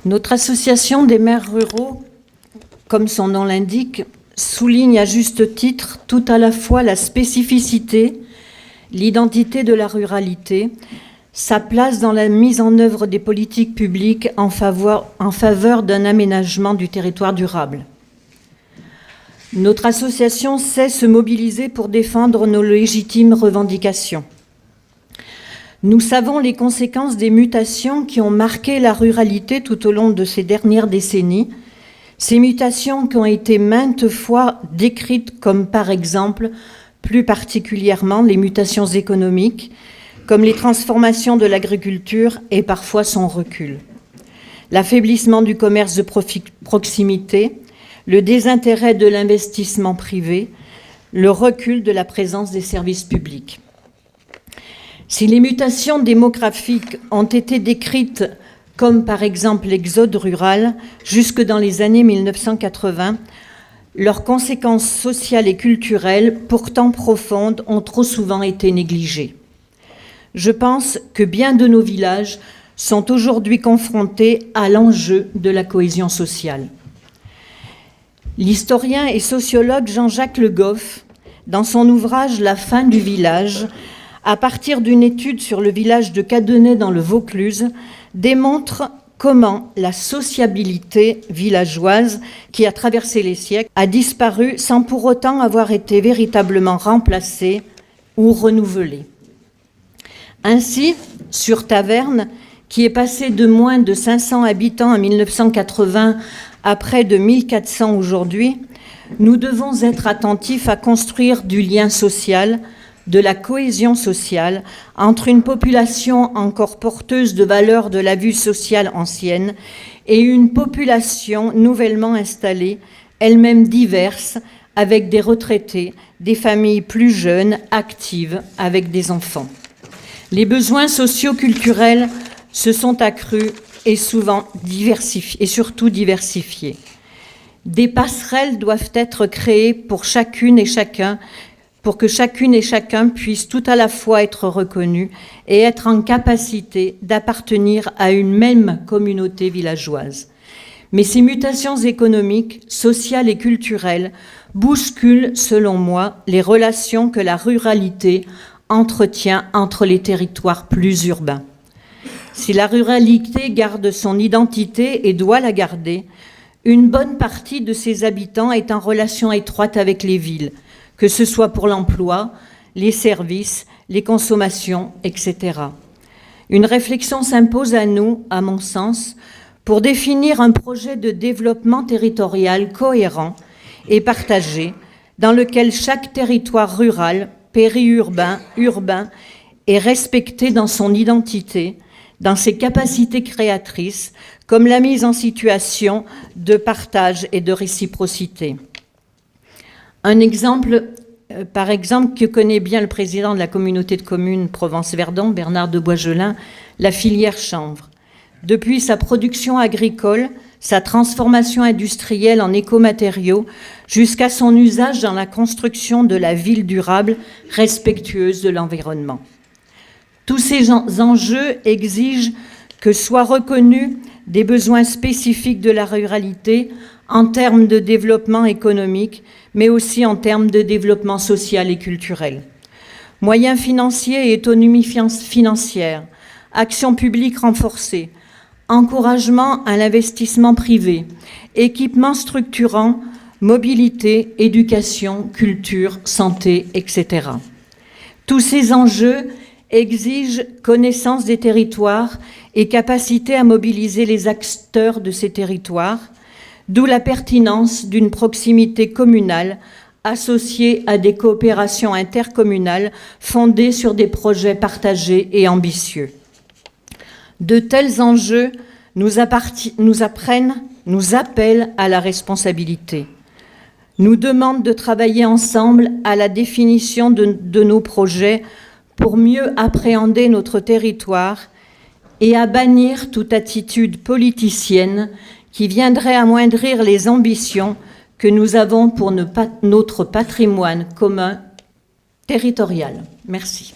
Notre association des maires ruraux, comme son nom l'indique, souligne à juste titre tout à la fois la spécificité, l'identité de la ruralité, sa place dans la mise en œuvre des politiques publiques en faveur d'un aménagement du territoire durable. Notre association sait se mobiliser pour défendre nos légitimes revendications. Nous savons les conséquences des mutations qui ont marqué la ruralité tout au long de ces dernières décennies, ces mutations qui ont été maintes fois décrites comme par exemple, plus particulièrement, les mutations économiques, comme les transformations de l'agriculture et parfois son recul. L'affaiblissement du commerce de proximité, le désintérêt de l'investissement privé, le recul de la présence des services publics. Si les mutations démographiques ont été décrites comme par exemple l'exode rural jusque dans les années 1980, leurs conséquences sociales et culturelles, pourtant profondes, ont trop souvent été négligées. Je pense que bien de nos villages sont aujourd'hui confrontés à l'enjeu de la cohésion sociale. L'historien et sociologue Jean-Jacques Le Goff, dans son ouvrage « La fin du village », à partir d'une étude sur le village de Cadenet dans le Vaucluse, démontre comment la sociabilité villageoise, qui a traversé les siècles, a disparu sans pour autant avoir été véritablement remplacée ou renouvelée. Ainsi, sur Taverne, qui est passé de moins de 500 habitants en 1980 à près de 1400 aujourd'hui, nous devons être attentifs à construire du lien social, de la cohésion sociale entre une population encore porteuse de valeurs de la vie sociale ancienne et une population nouvellement installée, elle-même diverse, avec des retraités, des familles plus jeunes, actives, avec des enfants. Les besoins socio-culturels se sont accrus et souvent diversifiés, et surtout diversifiés. Des passerelles doivent être créées pour chacune et chacun, pour que chacune et chacun puisse tout à la fois être reconnu et être en capacité d'appartenir à une même communauté villageoise. Mais ces mutations économiques, sociales et culturelles bousculent, selon moi, les relations que la ruralité entretient entre les territoires plus urbains. Si la ruralité garde son identité et doit la garder, une bonne partie de ses habitants est en relation étroite avec les villes, que ce soit pour l'emploi, les services, les consommations, etc. Une réflexion s'impose à nous, à mon sens, pour définir un projet de développement territorial cohérent et partagé, dans lequel chaque territoire rural, périurbain, urbain, est respecté dans son identité, dans ses capacités créatrices, comme la mise en situation de partage et de réciprocité. Un exemple, par exemple, que connaît bien le président de la communauté de communes Provence-Verdon, Bernard de Boisgelin, la filière chanvre. Depuis sa production agricole, sa transformation industrielle en écomatériaux, jusqu'à son usage dans la construction de la ville durable, respectueuse de l'environnement. Tous ces enjeux exigent que soient reconnus des besoins spécifiques de la ruralité en termes de développement économique, mais aussi en termes de développement social et culturel. Moyens financiers et autonomie financière, action publique renforcée, encouragement à l'investissement privé, équipements structurants, mobilité, éducation, culture, santé, etc. Tous ces enjeux exigent connaissance des territoires et capacité à mobiliser les acteurs de ces territoires, d'où la pertinence d'une proximité communale associée à des coopérations intercommunales fondées sur des projets partagés et ambitieux. De tels enjeux nous appellent à la responsabilité, nous demandent de travailler ensemble à la définition de nos projets pour mieux appréhender notre territoire et à bannir toute attitude politicienne qui viendrait amoindrir les ambitions que nous avons pour notre patrimoine commun territorial. Merci.